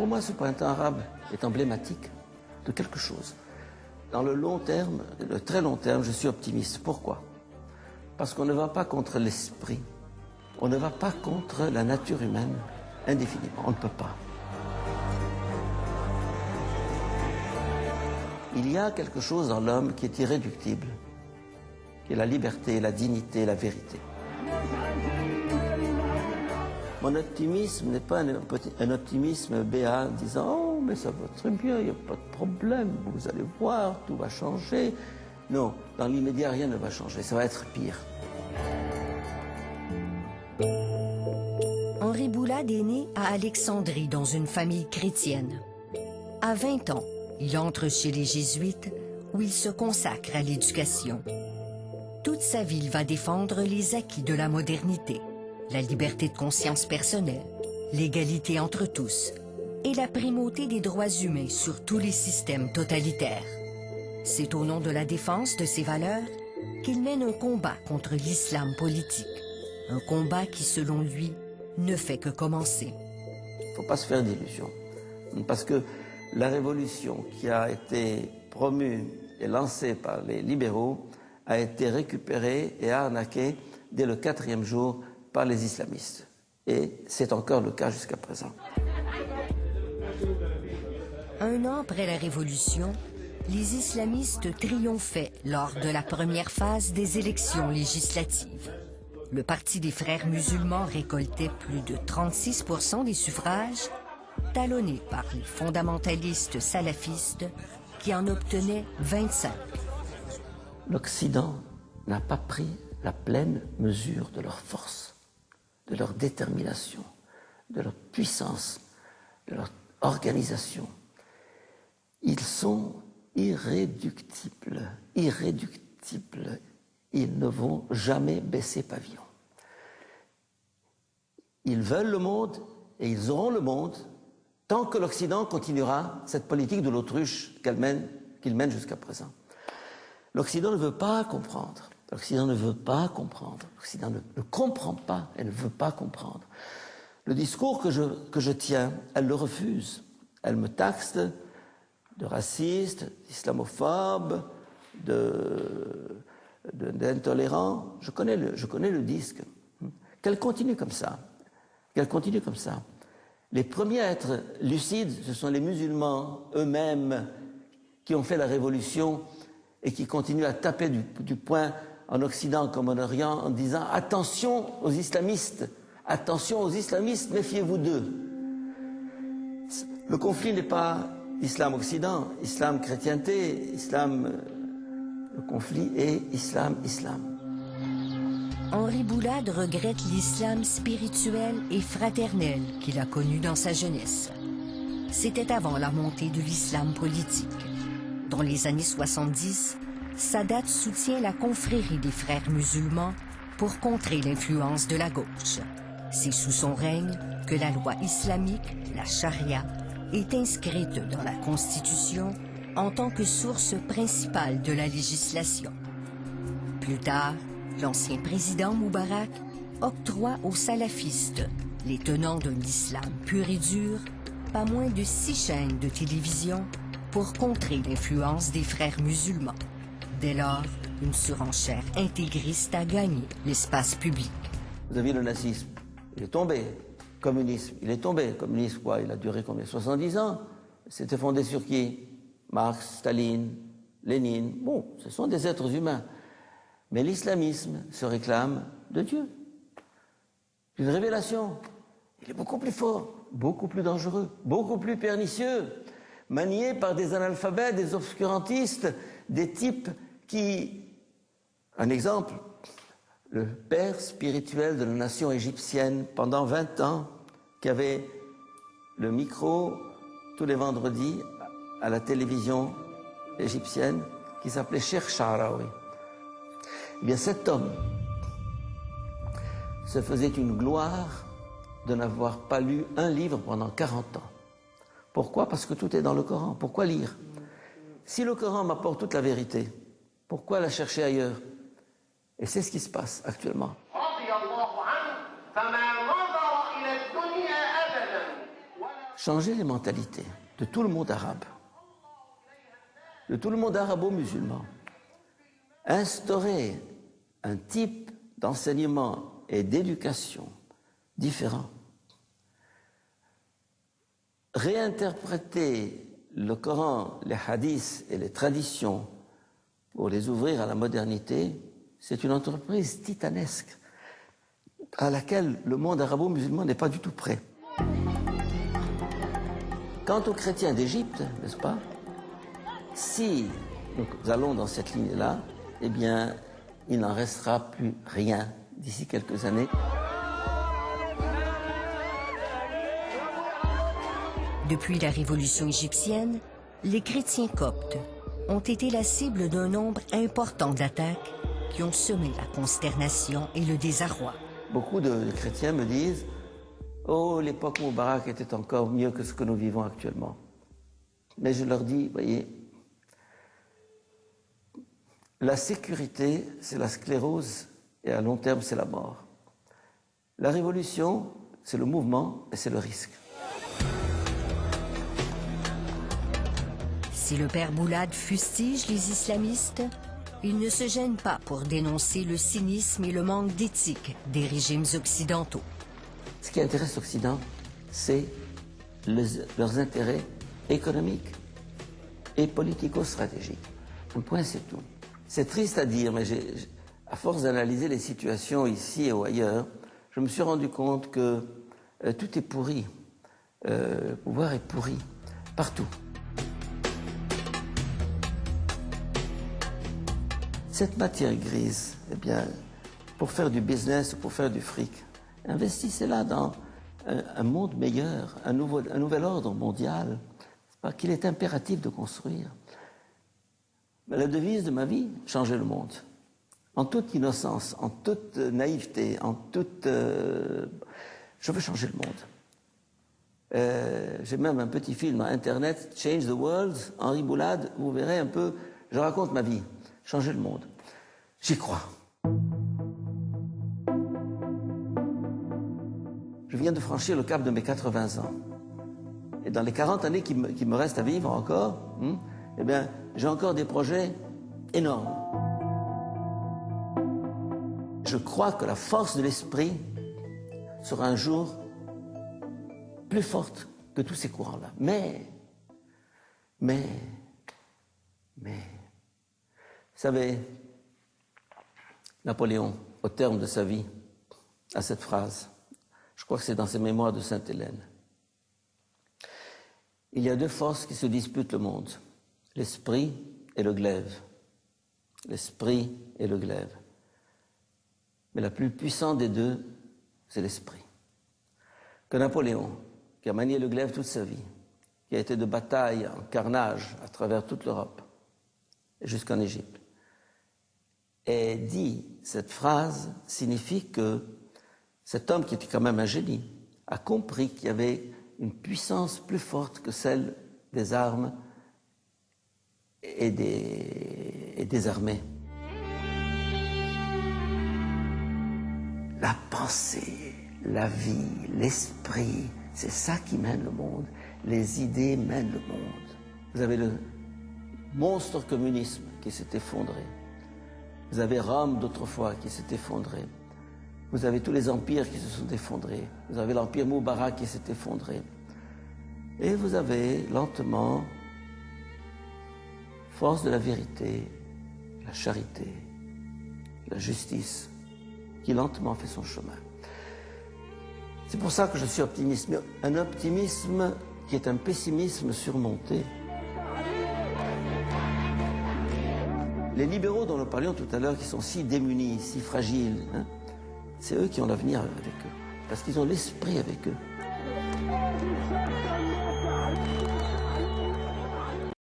Pour moi, ce printemps arabe est emblématique de quelque chose. Dans le long terme, le très long terme, je suis optimiste. Pourquoi? Parce qu'on ne va pas contre l'esprit. On ne va pas contre la nature humaine indéfiniment. On ne peut pas. Il y a quelque chose dans l'homme qui est irréductible, qui est la liberté, la dignité, la vérité. Mon optimisme n'est pas un optimisme béat disant « Oh, mais ça va très bien, il n'y a pas de problème, vous allez voir, tout va changer. » Non, dans l'immédiat, rien ne va changer, ça va être pire. Henri Boulade est né à Alexandrie, dans une famille chrétienne. À 20 ans, il entre chez les Jésuites, où il se consacre à l'éducation. Toute sa vie, il va défendre les acquis de la modernité, la liberté de conscience personnelle, l'égalité entre tous et la primauté des droits humains sur tous les systèmes totalitaires. C'est au nom de la défense de ces valeurs qu'il mène un combat contre l'islam politique, un combat qui, selon lui, ne fait que commencer. Il ne faut pas se faire d'illusions, parce que la révolution qui a été promue et lancée par les libéraux a été récupérée et arnaquée dès le 4e jour par les islamistes. Et c'est encore le cas jusqu'à présent. Un an après la Révolution, les islamistes triomphaient lors de la première phase des élections législatives. Le Parti des Frères musulmans récoltait plus de 36% des suffrages, talonné par les fondamentalistes salafistes qui en obtenaient 25%. L'Occident n'a pas pris la pleine mesure de leur force, de leur détermination, de leur puissance, de leur organisation. Ils sont irréductibles, irréductibles. Ils ne vont jamais baisser pavillon. Ils veulent le monde et ils auront le monde tant que l'Occident continuera cette politique de l'autruche qu'il mène jusqu'à présent. L'Occident ne veut pas comprendre. L'Occident ne veut pas comprendre. L'Occident ne comprend pas et ne veut pas comprendre. Le discours que je tiens, elle le refuse. Elle me taxe de raciste, d'islamophobe, d'intolérant. Je connais le disque. Qu'elle continue comme ça. Qu'elle continue comme ça. Les premiers à être lucides, ce sont les musulmans eux-mêmes qui ont fait la révolution et qui continuent à taper du poing en Occident comme en Orient en disant « Attention aux islamistes, méfiez-vous d'eux ». Le conflit n'est pas islam-Occident, islam-chrétienté, le conflit est islam-islam. Henri Boulade regrette l'islam spirituel et fraternel qu'il a connu dans sa jeunesse. C'était avant la montée de l'islam politique. Dans les années 70, Sadat soutient la confrérie des frères musulmans pour contrer l'influence de la gauche. C'est sous son règne que la loi islamique, la charia, est inscrite dans la Constitution en tant que source principale de la législation. Plus tard, l'ancien président Moubarak octroie aux salafistes, les tenants d'un islam pur et dur, pas moins de 6 chaînes de télévision pour contrer l'influence des frères musulmans. Dès lors, une surenchère intégriste a gagné l'espace public. Vous avez le nazisme, il est tombé. Communisme, il est tombé. Communisme, quoi, il a duré combien? 70 ans. C'était fondé sur qui? Marx, Staline, Lénine. Bon, ce sont des êtres humains. Mais l'islamisme se réclame de Dieu. Une révélation. Il est beaucoup plus fort, beaucoup plus dangereux, beaucoup plus pernicieux, manié par des analphabètes, des obscurantistes, des types qui... Un exemple, le père spirituel de la nation égyptienne pendant 20 ans, qui avait le micro tous les vendredis à la télévision égyptienne, qui s'appelait Cheikh Sha'rawi. Eh bien, cet homme se faisait une gloire de n'avoir pas lu un livre pendant 40 ans. Pourquoi? Parce que tout est dans le Coran. Pourquoi lire? Si le Coran m'apporte toute la vérité, pourquoi la chercher ailleurs? Et c'est ce qui se passe actuellement. changer les mentalités de tout le monde arabe, de tout le monde arabo-musulman, instaurer un type d'enseignement et d'éducation différent, réinterpréter le Coran, les hadiths et les traditions pour les ouvrir à la modernité, c'est une entreprise titanesque à laquelle le monde arabo-musulman n'est pas du tout prêt. Quant aux chrétiens d'Égypte, n'est-ce pas, si nous allons dans cette ligne-là, eh bien, il n'en restera plus rien d'ici quelques années. Depuis la révolution égyptienne, les chrétiens coptes ont été la cible d'un nombre important d'attaques qui ont semé la consternation et le désarroi. Beaucoup de chrétiens me disent « Oh, l'époque Moubarak était encore mieux que ce que nous vivons actuellement. » Mais je leur dis, voyez, la sécurité, c'est la sclérose et à long terme, c'est la mort. La révolution, c'est le mouvement et c'est le risque. Si le père Boulad fustige les islamistes, il ne se gêne pas pour dénoncer le cynisme et le manque d'éthique des régimes occidentaux. Ce qui intéresse l'Occident, c'est leurs intérêts économiques et politico-stratégiques. Un point, c'est tout. C'est triste à dire, mais à force d'analyser les situations ici ou ailleurs, je me suis rendu compte que tout est pourri. Le pouvoir est pourri, partout. Cette matière grise, eh bien, pour faire du business ou pour faire du fric, investissez-la dans un monde meilleur, un nouvel ordre mondial, qu'il est impératif de construire. Mais la devise de ma vie, changer le monde. En toute innocence, en toute naïveté, en toute... je veux changer le monde. J'ai même un petit film à Internet, Change the World, Henri Boulad, vous verrez un peu, je raconte ma vie, changer le monde. J'y crois. Je viens de franchir le cap de mes 80 ans. Et dans les 40 années qui me restent à vivre encore, eh bien, j'ai encore des projets énormes. Je crois que la force de l'esprit sera un jour plus forte que tous ces courants-là. Mais, vous savez, Napoléon, au terme de sa vie, a cette phrase. Je crois que c'est dans ses mémoires de Sainte-Hélène. Il y a deux forces qui se disputent le monde, l'esprit et le glaive. L'esprit et le glaive. Mais la plus puissante des deux, c'est l'esprit. Que Napoléon, qui a manié le glaive toute sa vie, qui a été de bataille en carnage à travers toute l'Europe, et jusqu'en Égypte, ait dit cette phrase signifie que cet homme, qui était quand même un génie, a compris qu'il y avait une puissance plus forte que celle des armes et des armées. La pensée, la vie, l'esprit, c'est ça qui mène le monde. Les idées mènent le monde. Vous avez le monstre communisme qui s'est effondré. Vous avez Rome d'autrefois qui s'est effondré. Vous avez tous les empires qui se sont effondrés. Vous avez l'empire Moubarak qui s'est effondré. Et vous avez lentement, force de la vérité, la charité, la justice, qui lentement fait son chemin. C'est pour ça que je suis optimiste, mais un optimisme qui est un pessimisme surmonté. Les libéraux dont nous parlions tout à l'heure, qui sont si démunis, si fragiles, c'est eux qui ont l'avenir avec eux, parce qu'ils ont l'esprit avec eux.